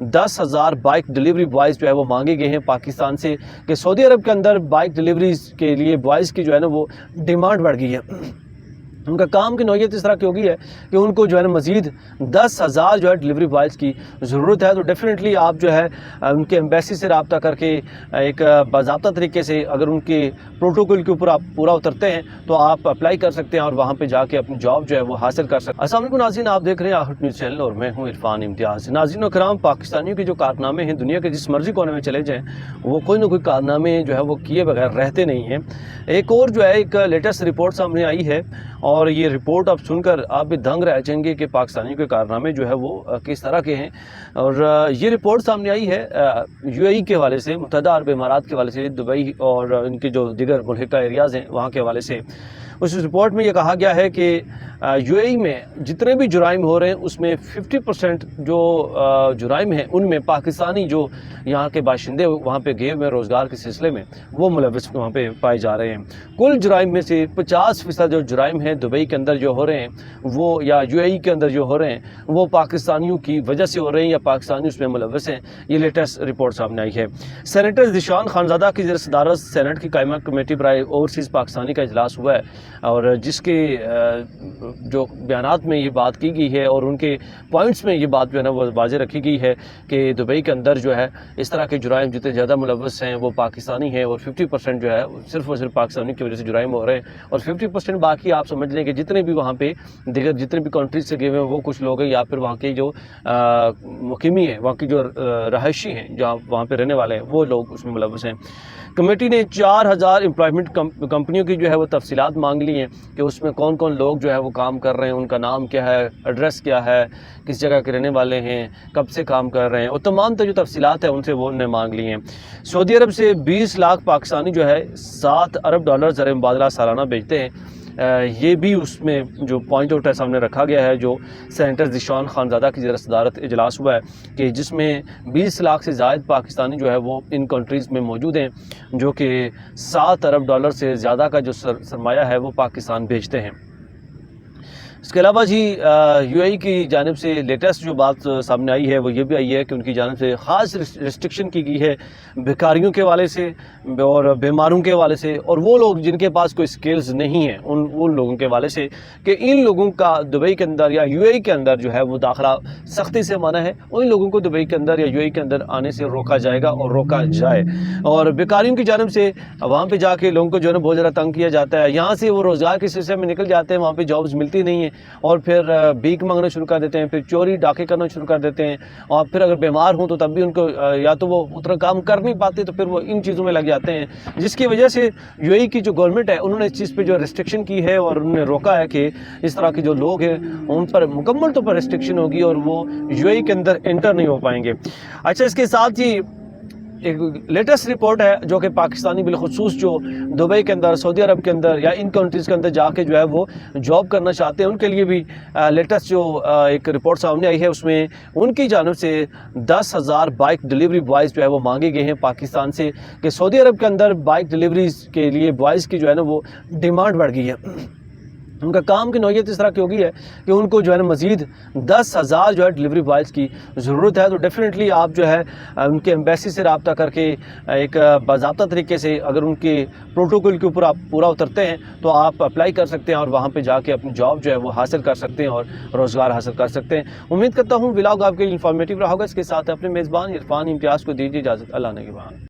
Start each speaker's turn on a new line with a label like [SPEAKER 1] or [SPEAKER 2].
[SPEAKER 1] 10,000 bike delivery boys जो है वो मांगे गए हैं पाकिस्तान से कि सऊदी अरब के अंदर बाइक डिलीवरीज़ के लिए बॉयज़ की जो है ना वो डिमांड बढ़ गई है। उनका काम की नौयत इस तरह की हो गई है कि उनको जो है ना मज़ीद 10,000 जो है डिलीवरी बॉयज़ की ज़रूरत है। तो डेफ़िनेटली आप जो है उनके एम्बेसी से रब्ता करके एक बाज़ाब्ता तरीके से अगर उनके प्रोटोकॉल के ऊपर आप पूरा उतरते हैं तो आप अप्लाई कर सकते हैं और वहाँ पे जाके अपनी जॉब जो है वो हासिल कर सकते हैं। अस्सलाम वालेकुम नाज़रीन, आप देख रहे हैं आहट न्यूज़ चैनल और मैं हूँ इरफान इम्तियाज़। नाज़रीन व कराम, पाकिस्तानियों के जो कारनामे हैं दुनिया के जिस मर्ज़ी कोने में चले जाएँ वो कोई ना कोई कारनामे जो है वो किए बगैर रहते नहीं हैं। एक और जो है एक लेटेस्ट रिपोर्ट सामने आई है और ये रिपोर्ट आप सुनकर आप भी दंग रह जाएंगे कि पाकिस्तानियों के कारनामे जो है वो किस तरह के हैं। और ये रिपोर्ट सामने आई है यूएई के हवाले से, मुत्तहदा अरब इमारात के हवाले से, दुबई और इनके जो दिगर मुल्हिका एरियाज़ हैं वहाँ के हवाले से। उस रिपोर्ट में ये कहा गया है कि यूएई में जितने भी जुराइम हो रहे हैं उसमें 50% जो जुराइम हैं उनमें पाकिस्तानी जो यहाँ के बाशिंदे वहाँ पे गए हुए रोज़गार के सिलसिले में वो मुलव्वस वहाँ पे पाए जा रहे हैं। कुल जुराइम में से 50% जो जुराइम हैं दुबई के अंदर जो हो रहे हैं वो या यूएई के अंदर जो हो रहे हैं वो पाकिस्तानियों की वजह से हो रहे हैं या पाकिस्तानी उसमें मुलव्वस हैं। ये लेटेस्ट रिपोर्ट सामने आई है। सेनेटर ज़ीशान खानज़ादा की सदारत सेनेट की कायमा कमेटी बराए ओवरसीज़ पाकिस्तानी का इजलास हुआ है और जिसके जो बयानात में ये बात की गई है और उनके पॉइंट्स में ये बात जो है ना वो वाज़े रखी गई है कि दुबई के अंदर जो है इस तरह के जुराइम जितने ज़्यादा मुलव्वस हैं वो पाकिस्तानी हैं और 50% जो है सिर्फ और सिर्फ पाकिस्तानी की वजह से जुराइम हो रहे हैं और 50% बाकी आप समझ लें कि जितने भी वहाँ पे दिगर जितने भी कंट्रीज से गए हुए हैं वो कुछ लोग हैं या फिर वहाँ के जो मुकीमी हैं, वहाँ की जो रहायशी हैं, जहाँ वहाँ पे रहने वाले हैं वो लोग उसमें मुलव्वस हैं। कमेटी ने 4,000 एम्प्लॉयमेंट कंपनियों की जो है वो तफसीलात मांग ली हैं कि उसमें कौन कौन लोग जो है वो काम कर रहे हैं, उनका नाम क्या है, एड्रेस क्या है, किस जगह के रहने वाले हैं, कब से काम कर रहे हैं और तमाम जो तफसीलात है उनसे वो उन्होंने मांग ली हैं। सऊदी अरब से 20 लाख पाकिस्तानी जो है 7 अरब डॉलर ज़र मुबादला सालाना भेजते हैं। ये भी उसमें जो पॉइंट आउट है सामने रखा गया है जो सेनेटर ज़ीशान खानज़ादा की सदारत इजलास हुआ है कि जिसमें 20 लाख से ज़ायद पाकिस्तानी जो है वो इन कंट्रीज़ में मौजूद हैं जो कि 7 अरब डॉलर से ज़्यादा का जो सरमाया है वो पाकिस्तान भेजते हैं। इसके अलावा जी यूएई की जानिब से लेटेस्ट जो बात सामने आई है वो ये भी आई है कि उनकी जानिब से ख़ास रिस्ट्रिक्शन की गई है भिखारियों के हवाले से और बीमारों के हवाले से और वो लोग जिनके पास कोई स्किल्स नहीं है उन लोगों के हवाले से कि इन लोगों का दुबई के अंदर या यूएई के अंदर जो है वो दाखिला सख्ती से माना है। उन लोगों को दुबई के अंदर या यूएई के अंदर आने से रोका जाएगा और रोका जाए। और भिखारियों की जानिब से वहाँ पर जाके लोगों को जो है ना बहुत ज़्यादा तंग किया जाता है। यहाँ से वो रोज़गार के सिलसिले में निकल जाते हैं, वहाँ पर जॉब्स मिलती नहीं है और फिर भीख मांगना शुरू कर देते हैं, फिर चोरी डाके करना शुरू कर देते हैं और फिर अगर बीमार हों तो तब भी उनको या तो वो उतना काम कर नहीं पाते तो फिर वो इन चीज़ों में लग जाते हैं, जिसकी वजह से यूएई की जो गवर्नमेंट है उन्होंने इस चीज़ पे जो रिस्ट्रिक्शन की है और उन्होंने रोका है कि इस तरह के जो लोग हैं उन पर मुकम्मल तौर पर रिस्ट्रिक्शन होगी और वो यूएई के अंदर एंटर नहीं हो पाएंगे। अच्छा, इसके साथ ही एक लेटेस्ट रिपोर्ट है जो कि पाकिस्तानी बिलखुसूस जो दुबई के अंदर, सऊदी अरब के अंदर या इन कंट्रीज़ के अंदर जाके जो है वो जॉब करना चाहते हैं उनके लिए भी लेटेस्ट जो एक रिपोर्ट सामने आई है उसमें उनकी जानिब से 10,000 बाइक डिलीवरी बॉयज़ जो है वो मांगे गए हैं पाकिस्तान से कि सऊदी अरब के अंदर बाइक डिलीवरीज़ के लिए बॉयज़ की जो है ना वो डिमांड बढ़ गई है। उनका काम की नौयत इस तरह की हो गई है कि उनको जो है ना मज़ीद 10,000 जो है डिलीवरी बॉयज़ की ज़रूरत है। तो डेफ़िनेटली आप जो है उनके एम्बेसी से रब्ता करके एक बाज़ाब्ता तरीके से अगर उनके प्रोटोकॉल के ऊपर आप पूरा उतरते हैं तो आप अप्लाई कर सकते हैं और वहाँ पे जाके अपनी जॉब जो है वो हासिल कर सकते हैं और रोज़गार हासिल कर सकते हैं। उम्मीद करता हूँ व्लॉग आपके लिए इंफॉर्मेटिव रहा होगा। इसके साथ अपने मेज़बान इरफान इम्तियाज़ को दीजिए इजाज़त। अल्लाह ने के बाद।